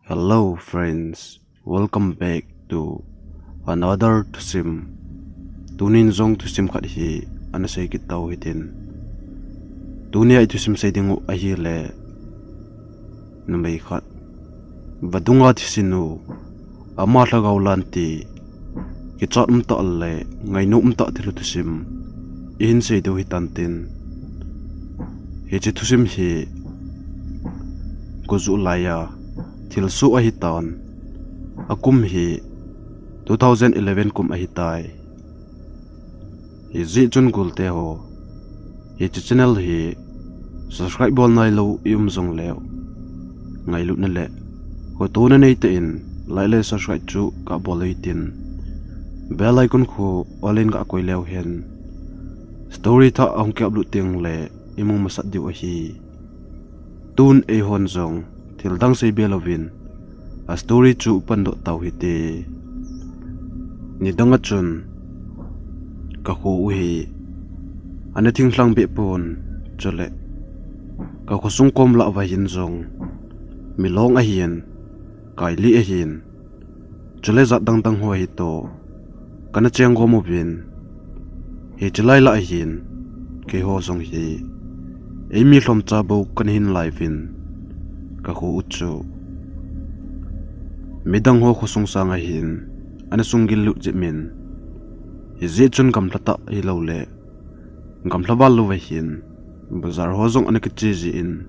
Hello friends, welcome back to another Tusim. Tunin zong Tusim kat hi anasay kitau hitin. Dunia itu sim say dingu ahi le namay kat. Badunga tisinu ama lagaw lanti kicat umta alle ngay no umta tilu Tusim. Ihin say do hitantin. Hiji Tusim hi guzulaya tilsu ahitan akum hi 2011 kum ahitai hizi chun gulte ho hi channel hi subscribe bol nai lo yum zong leo ngai lut na le ko to na nei te in lai le subscribe chu ka bolaitin bell icon ko olen ga koi leo hen story tha ong ke upload ting le imong masat diu hi tun e hon zong tildang say belovin a story chu pando tau hite ni danga chun ka ko uhi ane ting hlang be pon chole ka ko sung kom la wa hin zong milong a hian kai li a hin chole za dang dang ho hi to kana cheng go mo bin he chlai la a hin ke ho zong hi emi hlom cha bo kan hin live in ka ko uchu midang ho khosung sanga hin ana sungil lu jemin hizi chun gamlata hilole gamlabal lu hin bazar ho zong ana kichi ji in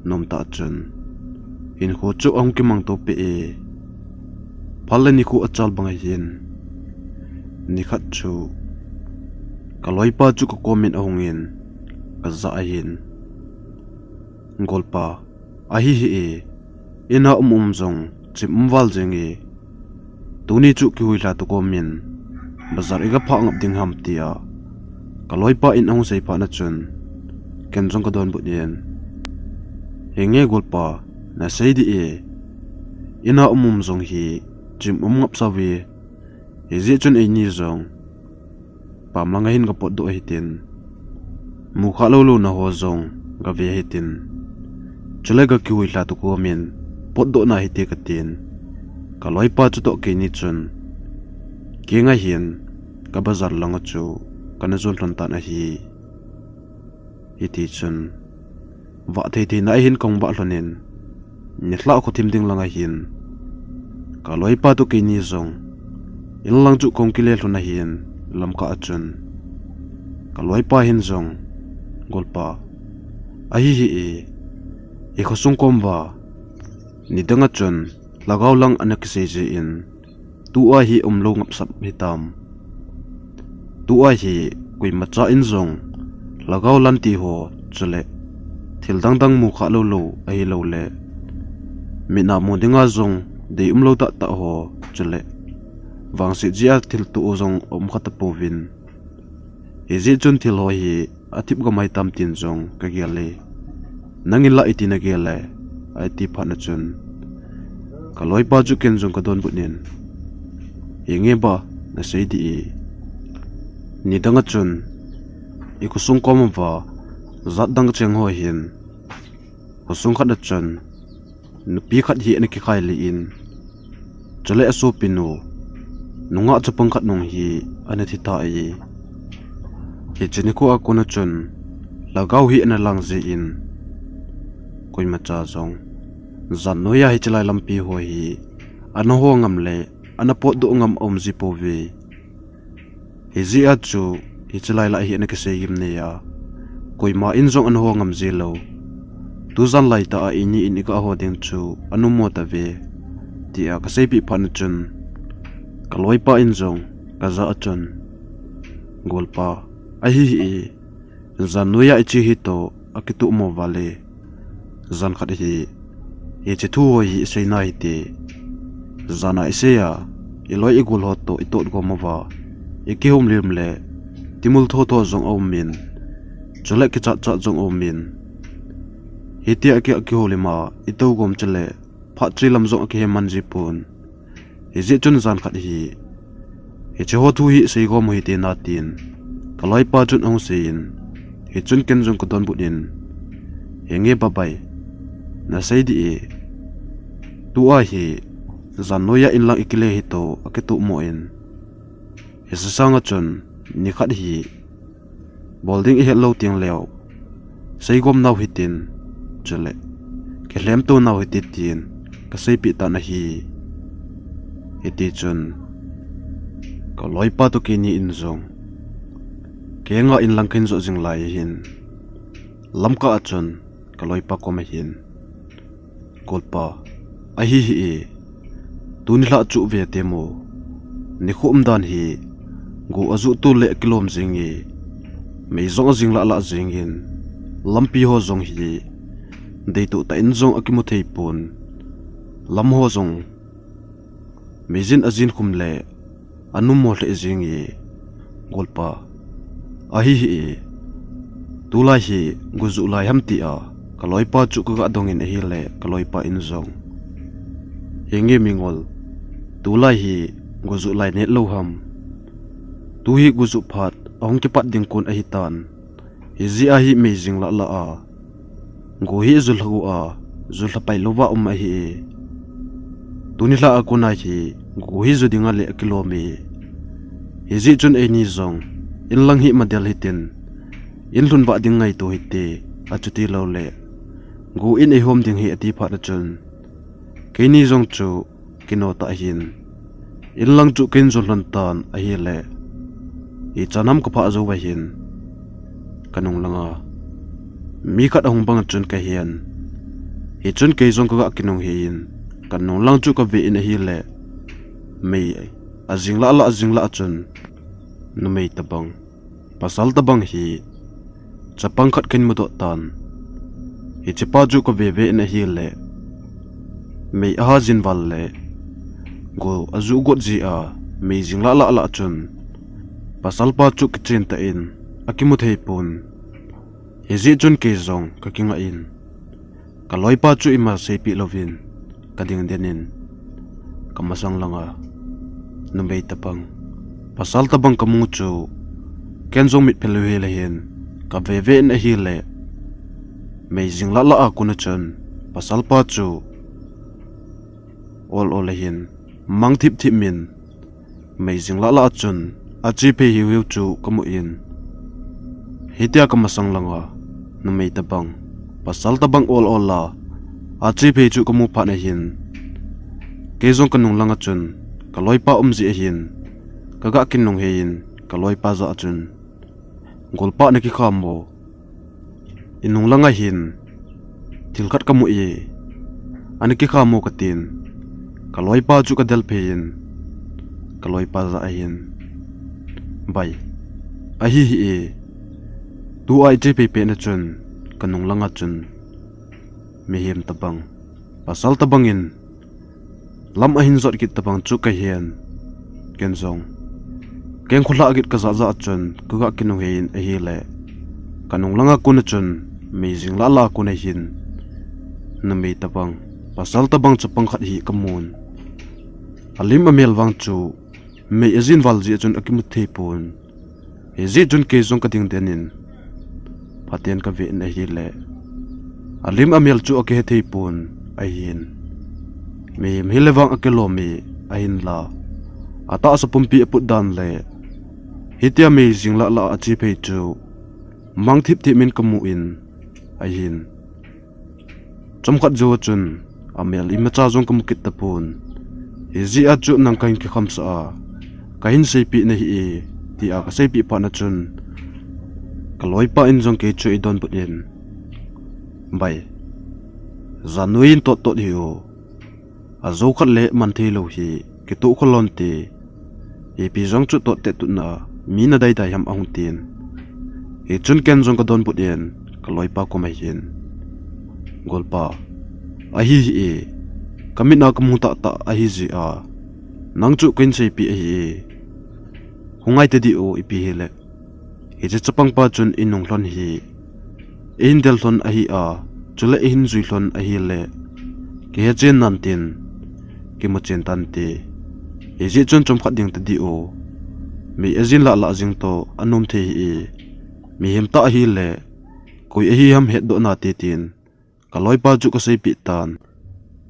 nomta chun hin ho chu ong ki mang to pe e phalani ku achal bang hin ni khat chu kaloi pa chu ko comment ahongin kaza ahin golpa ahi hi e ina zong chim wal jengi tuni chu ki huila to komin bazar ega pha ngap ding ham tia kaloi pa in ong sei pa na chun ken jong ka don bu dien henge golpa na sei di e ina zong hi chim ngap sawi e je chun e ni zong pa manga hin ga pot do hitin mu kha lo na ho zong ga ve hitin chulega ki huila to komin pot do na hite katin kaloi pa chu to ke ni chun ke nga hian ka bazar langa chu kana zon ron ta na hi iti chun wa the the na hin kong ba hlonin ni hla ko tim ding langa hin kaloi pa to ke ni zong in lang chu kong ki le hlona hin lam ka achun kaloi pa hin zong golpa ahi hi e khosung komba ni danga chun lagaw lang anak seje in tua hi umlo ngap sap hitam tua hi kui macha in zong lagaw lanti ho chule thildang dang mu kha lo lo ai lo le mina mo dinga zong de umlo ta ta ho chule wang si jia thil tu zong om khat povin ezi chun thil ho hi atip ga mai tam tin zong ka gele nangila itina gele ati phana chun kaloi pa chu ken jong ka don bunin yenge ba na sei di ni danga chun ikusung kom wa zat dang cheng ho hin kusung khat chun nupi khat hi ne ki khai li in chale aso pinu nunga chapang khat nong hi ane thi ta ai hi chini ko akona chun lagaw hi ana lang je in koi macha zong zan no ya hi chalai lampi ho hi ana ho ngam le ana pot do ngam om ji po ve hi ji a chu hi chalai la hi na ke se yim ne ya koi ma in zong ana ho ngam ji lo tu zan lai ta a ini in ka ho ding chu anu mo ta ve ti a ka se pi phan chun kaloi pa in zong ka za a chun golpa a hi hi zan no ya chi hi to akitu mo vale zan khat hi ye che thu hi sei nai te zana iseya iloi igul hot to itot go mawa eke hom lim le timul tho tho zong om min chole ki cha cha zong om min hitia ke ki holima ito gom chele pha tri lam zong ke man ji pun hizi chun zan khat hi he che ho thu hi sei go mo hi te na tin kalai pa chun ong sein he chun ken zong ko don budin henge babai na sei di tua hi zanoya in lang ikile hito aketu moin hisasanga chun ni khat hi bolding i hello ting leo seigom naw hitin chule kelem to naw hititin ka seipi ta na hi iti chun ka loipa to kini inzong kenga in lang kin zo jing lai hin lamka achun ka loipa ko ma hin kolpa ahi hi tunila chu ve temo ni khum dan hi go azu tu le kilom jingi mei zong jing la jingin lampi ho zong hi dei tu ta in zong akimu thei pun lam ho zong mejin azin khum le anum mo le jingi golpa ahi hi tula hi guzu lai hamti a kaloipa chu ka dongin hi le kaloipa in zong henge mingol tula hi guzu lai net lo ham tu hi guzu phat ong ki pat ding kun a hi tan hi a hi mejing la a go hi zul hu a zul pai lova a hi tunila akuna hi go hi zu dinga le kilomi hi chun e ni zong in lang hi madel hitin in lun ba ding ngai to hite achuti lo le go in e hom ding hi ati pha chun ke ni zong chu kino ta hin in lang chu kin zul lan tan a hi le i chanam ka pha zo ba hin kanung langa mi khat hong bang chun ka hian hi chun ke zong ka kinung hin kanung lang chu ka ve in hi le mei azingla azingla chun nu mei tabang pasal tabang hi chapang khat kin mu do tan hi chipa ju ka ve ve in hi le mei a jin wal le go azu got ji a mei jingla la chun pasal pa chu kitchen ta in akimu thei pun hi chun ke zong ka kinga in ka loipa chu ima sepi lovin kading denin kamasang langa numbei tapang pasal tabang kamu chu kenzong mit pelu hele hin ka veve na hi le mei jingla la akuna chun pasal pa chu ol hin mang thip thip min mei jingla la chun achi pe hi hu chu kamu in hitia kamasang langa numbei tapang pasal tabang ol la achi pe chu kamu pha na hin kezong kanung langa chun kaloipa umji hin kaga kinung hein kaloipa za chun golpa na ki khamo inung langa hin tilkhat kamu e ani ki khamo katin kaloipa chu ka del phein kaloipa za hin bai ahi hi e tu ai je pe pe na chun kanung langa chun mehem tabang pasal tabangin lam ahin zot kit tabang chu ka hian kenzong keng khula agit ka za chun kuga kinu hein a hi le kanung langa kun chun mejing la kun hin na me tabang pasal tabang chapang khat hi kamun alim amel wang chu me azin wal ji chun akimu thei pun he ji chun ke zong ka ding denin paten ka ve na hi le alim amel chu ake thei pun a hin me hilewang akelomi a hin la ata sa pumpi put dan le hitia amazing la achi phei chu mang thip thip min kamu in a hin chomkhat jo chun amel imacha jong kamu kit tapun hizi a chu nang kain ki khamsa kain sei pi na hi e ti a ka sei pi pa na chun kaloipa in jong ke chu idon putin bai zanuin to hiu azo khat le man thei lo hi ki tu kholon ti e pi jong chu to te tu na mi na dai dai ham ahung tin e chun ken jong ka don putin kaloipa ko mai hin golpa ahi hi kamina kamu ta ahi ji a nang chu kin sei pi hi hungai te di o ipi hele e je chapang pa chun inung hlon hi in del hlon ahi a chule in zui hlon ahi le ke chen nan tin ke mo chen tan te e je chun chom khat ding te di o mi azin la jing to anum the hi mi hem ta hi le koi hi ham het do na te tin kaloi pa chu ka sei pi tan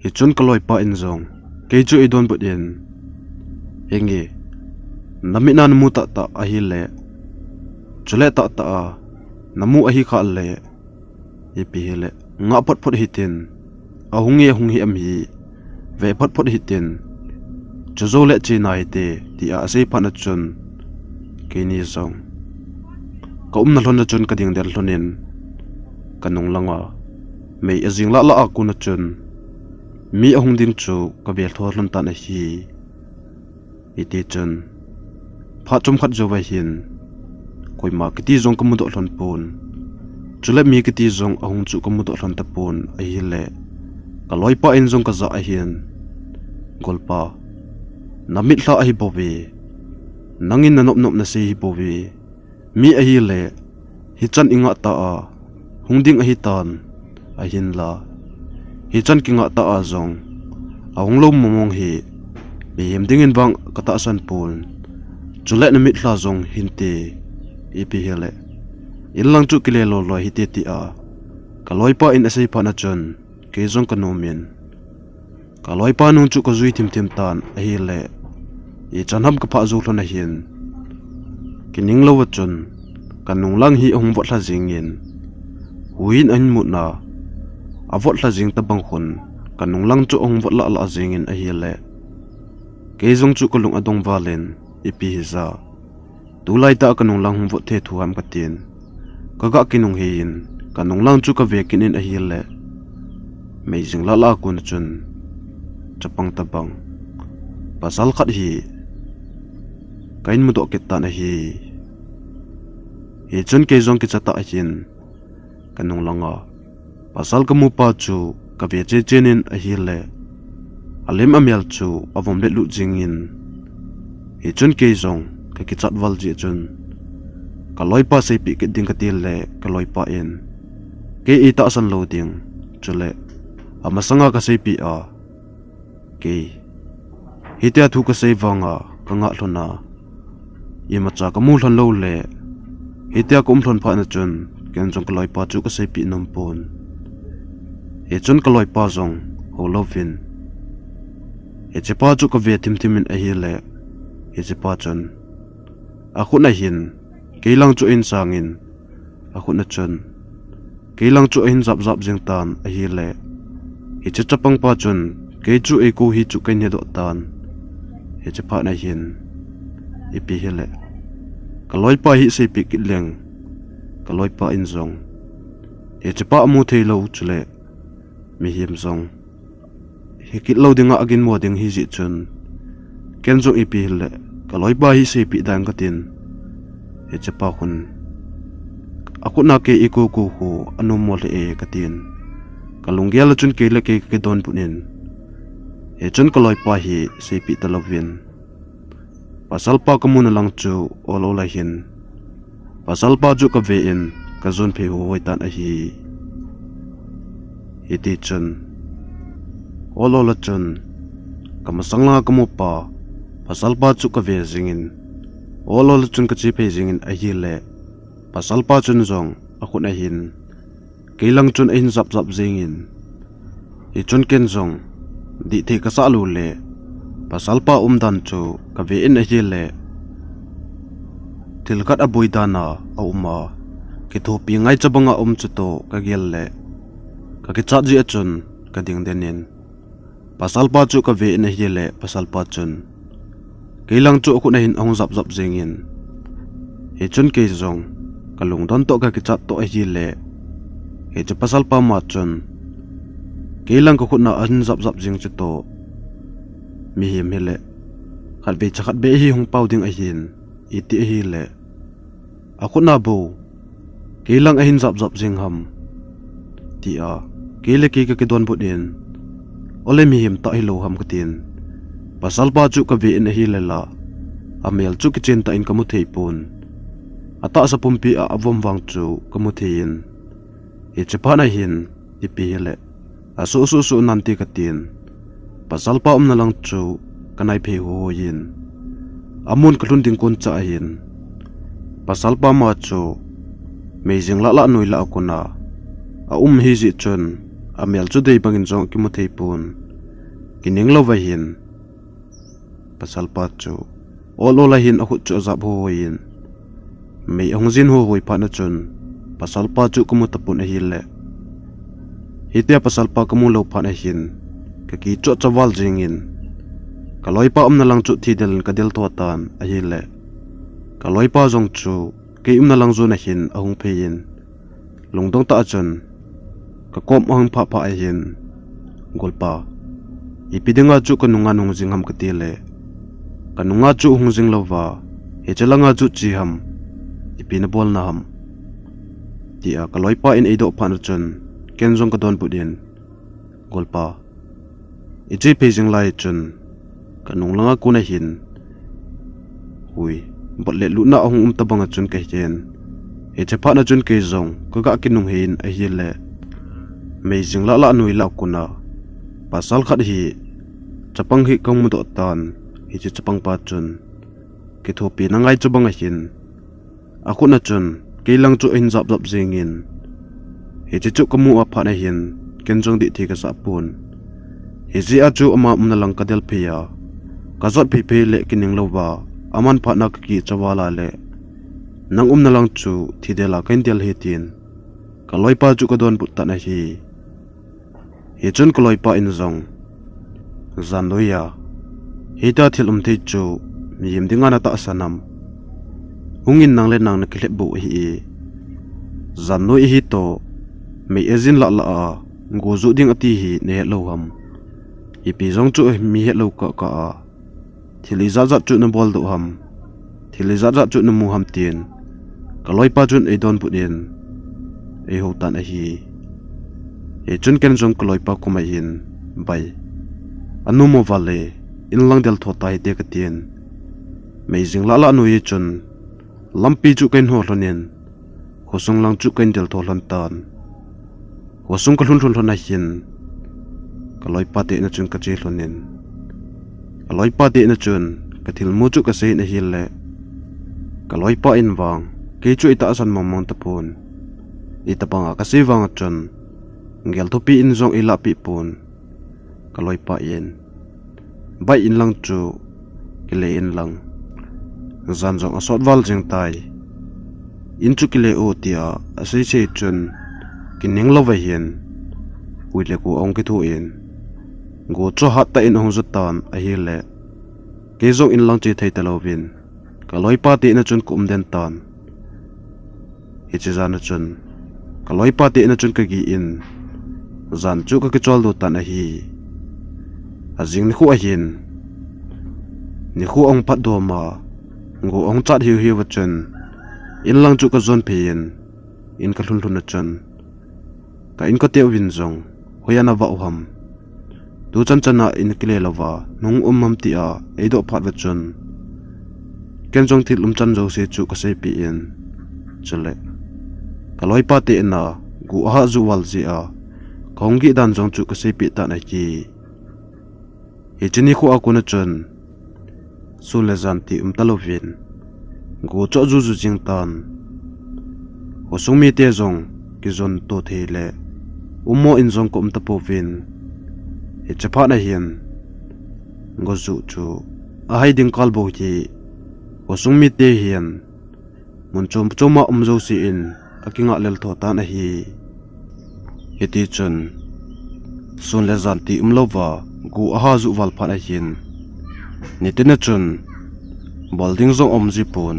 hi chun kaloi pa in zong ke chu idon but in engi namina namu ta ta ahi le chule ta ta namu ahi kha le ipi hele nga pot hitin ahungi am hi ve pot hitin chuzo le chi nai te ti a sei phana chun ke ni zong ka na hlon na chun ka ding del hlonin kanung langa mei azing la aku na chun mi ahung ding chu ka vel thor hlon ta na hi iti chun pha chum khat zo vai hin koi ma kiti zong ka mu do hlon pun chule mi kiti zong ahung chu ka mu do hlon ta pun a hi le ka loi pa in zong ka za a hin golpa namit hla a hi bowi nangin na nop na se hi bowi mi a hi le hi chan inga ta a hungding a hi tan a hin la hi chan kinga ta a zong ahung lo momong hi be hem ding in bang kata san pul chule na mit hla zong hinte ipi hele ilang chu kile lo hi te ti a kaloi pa in asei pa na chun ke zong kanomin kaloi pa nung chu ko zui tim tan a hi le i chanham ka pha zu hlona hin kining lo chun kanung lang hi hung vot hla jingin huin an mu na avot hla jing ta bang khun kanung lang chu hung vot la jingin a hi le ke zong chu ko lung adong valen ipi hi za tulai ta kanung lang hung vot the thu ham ka tin kaga kinung hin kanung lang chu ka ve kinin a hi le mei jing la kun chun chapang tabang pasal khat hi kain mu do ke ta na hi chun ke zong ki chata hin kanung langa pasal ka mu pa chu ka ve che chenin a hi le alem amel chu avom le lu jingin chun ke zong ka ki chat wal ji chun ka loi pa sei pi ke ding ka til le ka loi pa in ke i ta san lo ding chule amasanga ka sei pi a ke hitia thu ka sei wanga ka nga hlona yema cha ka mu hlon lo le hitia kum hlon pha na chun ken jong ka loi pa chu ka sei pi nom pon chun ka loi pa zong ho lovin che pa chu ka ve tim a hi le che pa chun a khu na hin keilang chu in sangin a khu na chun keilang chu in zap jing tan a hi le che chapang pa chun ke chu e ko hi chu ken he do tan che pa na hin ipi hele kaloi pa hi se pi kileng kaloi pa in zong che pa mu thei lo chule mi him zong he kit lo dinga agin mo ding hi ji chun ken zo ipi hele kaloi pa hi se pi dang ka tin che pa khun aku na ke iko ko ho anu mo le e ka tin kalungial chun ke le ke don punin chun kaloi pa hi se pi talovin pasal pa kamun lang chu olo la hin pasal pa ju ka ve in ka zon phe ho tan a hi iti chun olo la chun kamasangla kamu pa pasal pa chu ka ve jingin olo la chun ka chi phe jingin a hi le pasal pa chun zong aku na hin keilang chun in zap jingin i chun ken zong di the ka sa lu le pasal pa dan chu ka ve in a hi le tilkat abui dana a uma ki tho pi ngai chabanga chu to ka gel le ka ki cha ji chun ka ding denin pasal pa chu ka ve in a hi le pasal pa chun keilang chu aku na hin ong zap jingin he chun ke zong kalung don to ka ki cha to a hi le he chu pasal pa ma chun keilang ko khuna an zap jing chu to mi him hele khat be chakhat be hi hung pau ding a hin iti hi le akuna bo keilang a hin zap jing ham ti a kele ke don bu din ole mi him ta hi lo ham katin pasal pa chu ka ve in hi le la amel chu ki chen ta in kamu thei pun ata sa pumpi a avom wang chu kamu thein e chepa na hin ti pi hele asu nanti katin pasal pa na lang chu kanai phe ho yin amun kalun ding kon cha hin pasal pa ma chu meijing la noi la akuna a hi ji chun amel chu dei bangin jong ki mu thei pun kining lo vahin pasal pa chu olola hin aku chu zap hoin mei ongjin ho hoi pa na chun pasal pa chu kumu tapun hile hitia pasal pa kumu lo pa na hin ka ki chu chawal jingin kaloi pa na lang chu thidel kadel to tan hile kaloi pa jong chu ke na lang zo na hin ahung phein lungdong ta chun ka kom ahung pha pha hin golpa ipidinga chu kanunga nung jingham katile kanunga chu hungjing lova hechalanga chu chiham ipina bol na ham tia kaloipa in eido phan chun kenjong ka don budin golpa iji pejing lai chun kanung langa kuna hin hui botle luna ahung tabanga chun ke jen heche pha na chun ke jong ka ga kinung hin a hile meijing la la nui la kuna pasal khat hi chapang hi kong mudo tan hi chi chapang pa chun ke thopi na ngai chubang hin aku na chun ke lang chu in zap zap jingin hi chi chu kamu a pha na hin kenjong di thi ka sa pun hi ji a chu ama na lang ka del phia ka zot phi phi le kining lowa aman pha na ki chawala le nang na lang chu thi de la ken del hi tin ka loipa chu ka don put ta na hi chun ka loipa in zong zandoya hita thil thei chu miyem dinga na ta sanam hungin nang le nang na kile bu hi zannoi hi to me ezin la la a ngozu ding ati hi ne lo ham ipi jong chu mi he lo ka ka thili za za chu na bol do ham thili za za chu na mu ham tin kaloi pa chun e don pudin e ho tan a hi e chun ken jong kaloi pa kuma hin bai anu mo vale in lang del thota hi te ka tin meijing la la nu yi chun lampi chu ken ho lonin hosung lang chu ken del tholan tan hosung ka hlun hlun na hin kaloi pa te na chun ka che lonin kaloi pa te na chun ka thil mu chu ka sei na hile kaloi pa in wang ke chu ita asan mamang tapun ita panga ka sei wang chun ngel thopi in zong ila pi pun kaloi pa yen bai in lang chu kile in lang zan jong asot wal jing tai in chu kile o tia asei che chun kining lo wa hian uile ku ong ki thu in go cho hat ta in hong zutan a hi le ke zong in lang che thei ta lovin kaloi pa te na chun kum den tan hi che zan chun kaloi pa te na chun ka gi in zan chu ka ki chol do tan a hi azing ni khu a hin ni khu ong pat do ma ngo ong chat hiu hiu chun in lang chu ka zon phein in ka hlun hlun na chun ka in ko te win zong hoyana wa ham tu chan chana in kile lawa nung ham ti a eido phat wa chun ken jong thil chan jo se chu ka sei pi in chule kaloi pa te na gu ha zu wal ji a khonggi dan jong chu ka sei pi ta na ki he chini khu akuna chun sule zanti talovin go cho zu zu jing tan hosung mi te zong ki zon to thele umo in zong kom tapovin he chapha na hian go zu chu a haiding kalbo hi hosung mi te hian mun chom choma zo si in akinga lel tho ta na hi heti chun sun le zanti lova gu aha zu wal pha na hin nitina chun bolding zong ji pun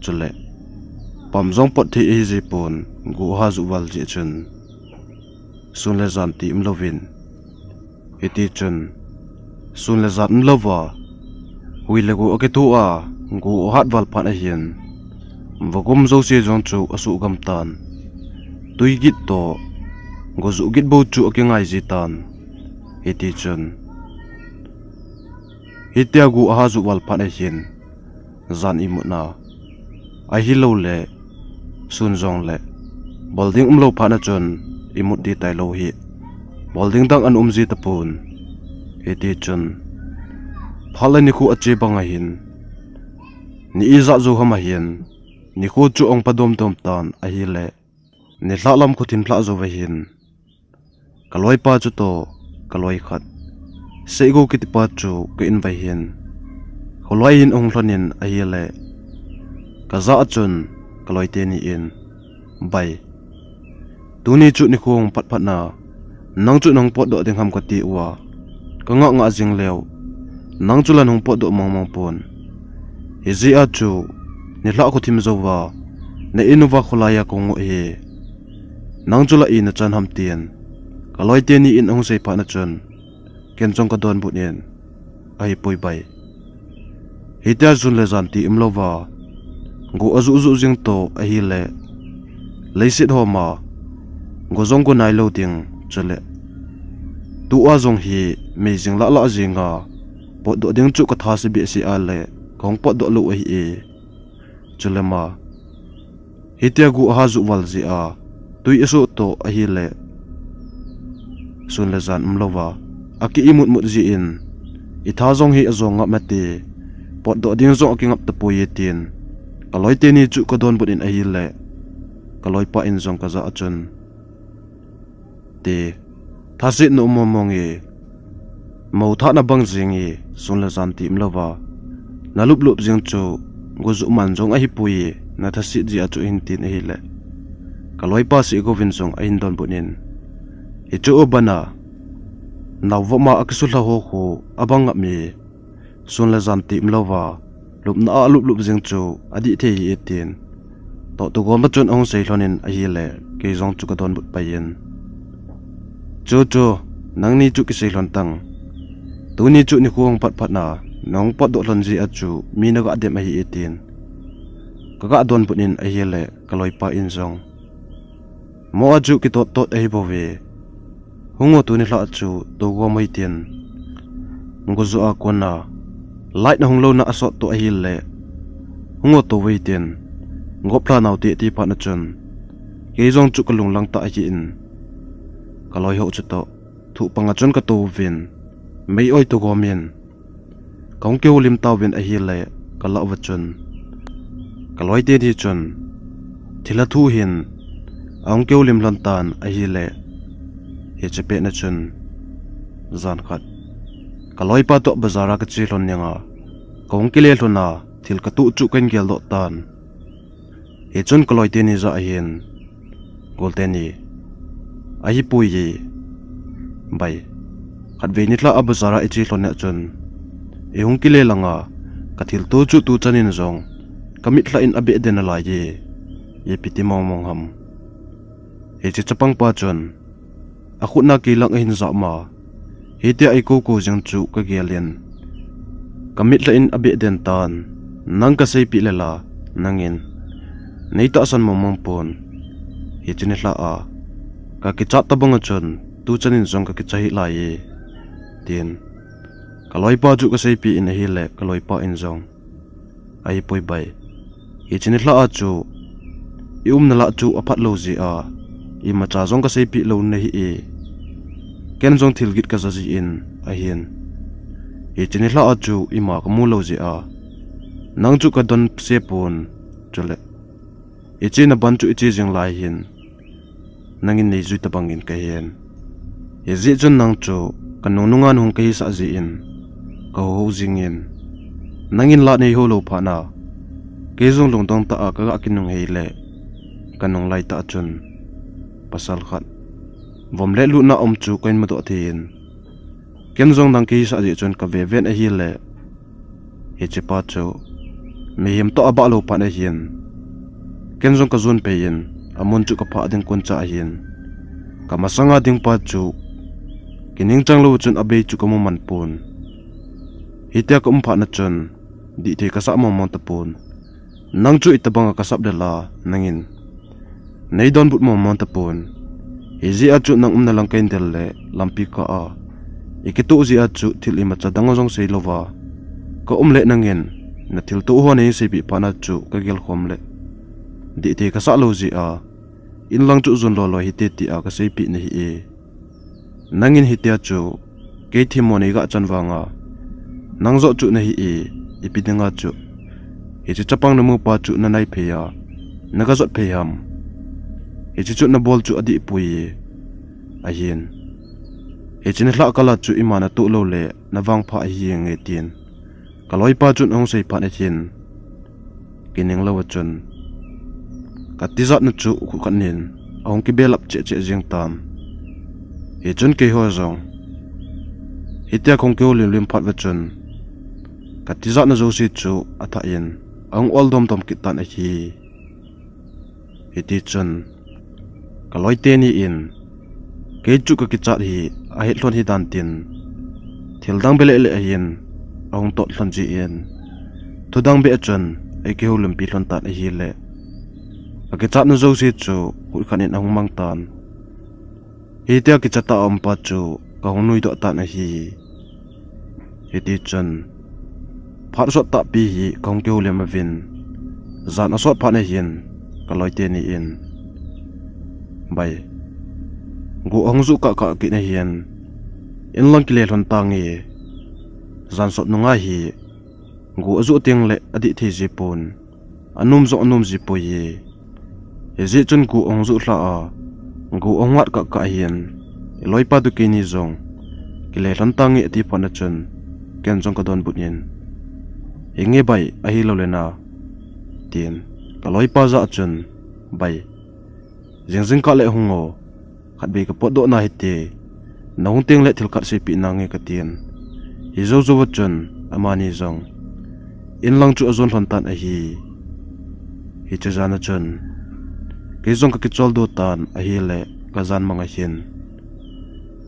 chule pam zong pot thi ji pun gu aha zu wal ji chun sun le zanti lovin heti chun sun le zat lova hui le gu ake tu a gu hat wal pha na hin vogum zo se jong chu asu gam tan tui git to go zu git bo chu ake ngai ji tan heti chun hitia gu aha zu wal pha na hin zan imuna a hi lo le sun jong le bolding lo pha na chun imut di tai lo hi bolding dang an ji tapun heti chun phalani khu ache banga hin ni iza zu hama hin ni khu chu ong padom tom tan a hi le ni hlam khu tin hla zo ve hin kaloi pa chu to kaloi khat seigo kitipa chu ka in vai hin holoi in ong hlonin a hi le kaza achun kaloi te ni in bai tuni chu ni khong pat phat na nang chu nang pot do ding ham ka ti wa ka nga jing lew nang chu la nang pot do mong pon hizi a chu ni la ko thim zo wa na inuwa khulaya ko ngo he nang chu la in chan ham tien kaloi te ni in ong sei pha na chun ken chong ka don bu nen ai poi bai hitia zun le zan ti imlova go azu zu jing to a hi le leisit ho ma go zong ko nai lo ding chale tu a zong hi me jing la la jinga pot do ding chu ka tha se bi si a le kong pot do lo hi e chale ma hitia gu ha zu wal ji a tui isu to a hi le sun le zan imlova aki imut mut ji in I tha zong hi azong ngap mate pot do ding zong ki ngap te po ye tin kaloi te ni chu ko don but in a hi le kaloi pa in zong ka za achun te thasit no momong e mo tha na bang jing e sun le zan ti mlova na lup lup jing chu go zu man zong a hi pui na thasit ji a chu in tin hi le kaloi pa si go vin zong a in don bunin e chu obana nawma aksul ho ho abang mi sun le zan ti mlova lup na lup jing chu adi the hi tin to to gom chun ong sei hlonin a hi le ke zong chu ka don but payen chu nang ni chu ki sei hlon tang tu ni chu ni khuang pat phat na nong pot do hlon ji a chu mi na ga dem a hi tin ka ga don punin a hi le kaloi pa in zong mo a chu ki to a hi bo ve hungo tu ni hla chu to go mai tin ngo zu a kona light na honglo na asot to a hi le hungo to wei tin ngopla naw ti pha na chun ke zong chu kalung lang ta hi in kaloi ho chu to thu panga chun ka to vin mei oi to go men kong ke lim taw vin a hi le kala wa chun kaloi te di chun thila thu hin ong ke lim lan tan a hi le he chepe na chun zan khat kaloi pa to bazara ka chi lon nyanga kong ke le hlona thil ka tu chu kan gel do tan he chun kaloi te ni za hin golteni ahi pui ye bai khat ve ni tla abazara e chi hlon na chun e hung ki le langa ka thil tu chu tu chanin zong kamit la in abe den la ye piti mong ham he chi chapang pa chun akhuna ki lang hin za ma hite ai ko jang chu ka gelen kamit la in abe den tan nang ka sei pi lela nangin nei ta san mong pon hi chini hla a ka ki chat tabang chun tu chanin zong ka ki chahi la ye tin kaloi pa chu ka sei pi in hi le kaloi pa in zong ai poi bai hi chini hla a chu na la chu aphat lo ji a I ma cha zong ka sei pi lo nei e ken zong thil git ka za ji in a hian hi chini hla a chu I ma ka mu lo ji a nang chu ka don se pon chule I chi na ban chu I chi jing lai hin nangin nei zui ta bangin ka hian he zi chun nang chu ka nungan hung ka hi sa ji in ka ho jing in nangin la nei ho lo pha na ke zong long dong ta a ka kinung hei le kanong lai ta chun pasal khat vom le lu na om chu kain ma do thin ken zong nang ki sa ji chun ka ve ven a hi le he che pa chu me him to aba lo pa na hian ken zong ka zun pe yin amun chu ka pha ding kun cha hian ka masanga ding pa chu kining chang lo chun abe chu ka mo man pun hitia ka pha na chun di the ka sa mo mon ta pun nang chu itabang ka sap de la nangin nei don but mo mon ta pun Izi achu nang na lang kain del le lampi ka a ikitu zi achu thil ima cha dang jong sei lova ka le nangin na thil tu ho nei sei bi pana chu ka gel khom le di te ka sa lo zi a in lang chu zun lo hi te ti a ka sei pi nei e nangin hi te chu ke thi mo nei ga chan wanga nang zo chu nei e ipidinga chu hi chi chapang na mu pa chu na nai phe ya na ga zot phe ham hi chu na bol chu adi pui a hian chin hla kala chu imana tu lo le nawang pha hi nge tin kaloi pa chun ong sei pha ne chin kining lo chun katizat na chu khu khanin ong ki belap che jing tam chun ke ho zong hitia khong ke lim lim phat wa chun katizat na zo si chu atha in ong ol dom tom ki tan a hi hiti chun kaloi te ni in ke chu ka ki chat hi a het lon hi dan tin thildang bele le hin ong tot lon ji in tudang be chun ai ke hulum pi lon tan hi le a ki chat na zo si chu hu khanin ong mang tan hitia ki chata om pa chu ka hunui do tan hi hiti chun phat so ta pi hi kong ke hulem vin zan asot pha ne hin kaloi te ni in bai gu ong zu ka ki ne hian in lang ki le lon tangi zan sot nunga hi gu azu ting le adi thi ji pun anum ji po ye ji chun gu ong zu hla a gu ong wat ka hian loi pa du ki ni zong ki le lon tangi ti pon chun ken jong ka don bunin hinge bai a hi lo le na tin ka loi pa za chun bai jing ka le hungo khat be ka pot do na hite nong ting le thil khat se pi na nge ka tin hi zo zo chun amani zong in lang chu azon hon tan a hi cha jana chun ke zong ka ki chol do tan a hi le ka zan manga hin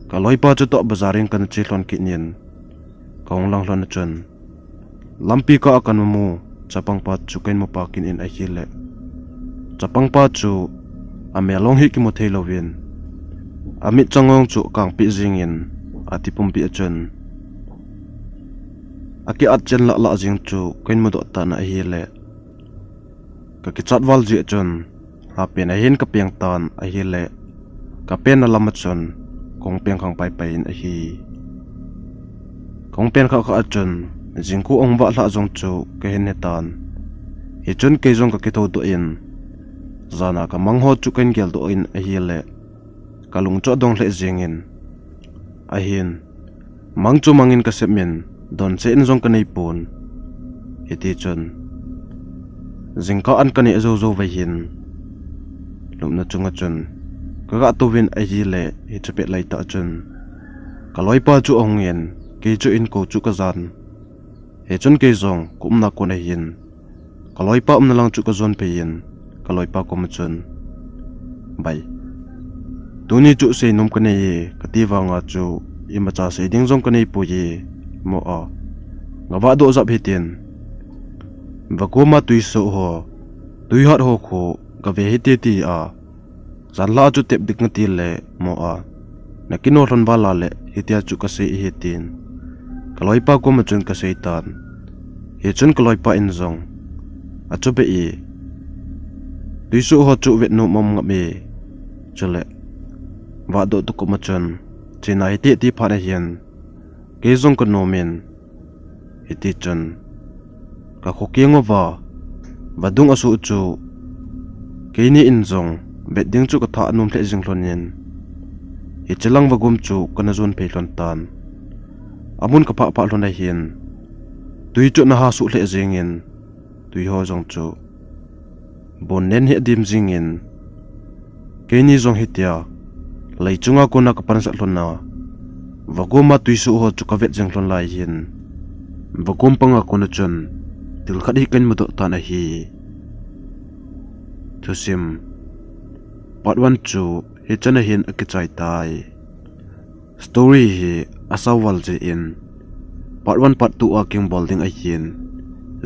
ka loi pa chu to bazaring kan chi hlon ki nin kong lang hlon chun lampi ka akan mu chapang pa chu ken mo pa kin in a hi le chapang pa chu ame long hi ki mo theilovin amit changong chu kang pi jingin atipum pi achun aki at chen la jing chu ken mo do ta na hi le ka ki chat wal ji chun ha pen a hin ka piang tan a hi le ka pen na lam chun kong piang khang pai pai in a hi kong pen kha achun jingku ong ba hla jong chu ke hen ne tan hi chun ke jong ka ki tho do in zana ka mangho chu ken gel do in a hi le kalung cho dong le jingin a hin mang chu mangin ka semin don se in jong ka nei pun hiti chun jingka an ka ni zo zo vai hin lumna chunga chun ka ga to win a hi le hi chpe lai ta chun kaloi pa chu ong yen ke chu in ko chu ka zan he chun ke zong kum na ko na hin kaloi pa na lang chu ka zon pe yin kaloi pa ko ma chun bai tuni chu se num ka nei ka ti wanga chu ima cha se ding jong ka nei pu ye mo a ngawa do zap hitin vakoma tui so ho tui hat ho kho ka ve hiti ti a zanla chu tep dik ngati le mo a nakino ron bala le hitia chu ka se hitin kaloi pa ko ma chun ka se tan he chun kaloi pa in zong a chu be i tui so ho chu vet no mom ngabe chule wa do tu ko ma chun china hiti ti pha na hian ke zong ko no men hiti chun ka khokieng wa vadung asu chu ke ni in zong bet ding chu ka tha num hle jing lonin hi chelang wa gum chu kana zon pe lon tan amun ka pa lon na hian tui chu na ha su hle jing in tui ho zong chu bon nen he dim jing in ke ni zong hitia lai chunga ko na ka pan sa lon na vagoma tui su ho chu ka vet jing lon lai hin vagom panga ko na chun til khadi kan mu to ta na hi thusim part 1 chu he chana hin akichai tai story hi asawal je in part 1 part 2 aking bolding a hin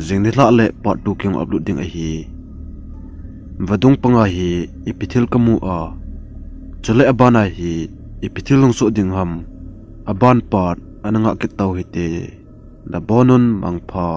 jingni hla le part 2 king upload ding a hi vadung panga hi ipithil kamu a chale abana hi ipithil long so ding ham aban part ananga ke tau hite da bonon mangpha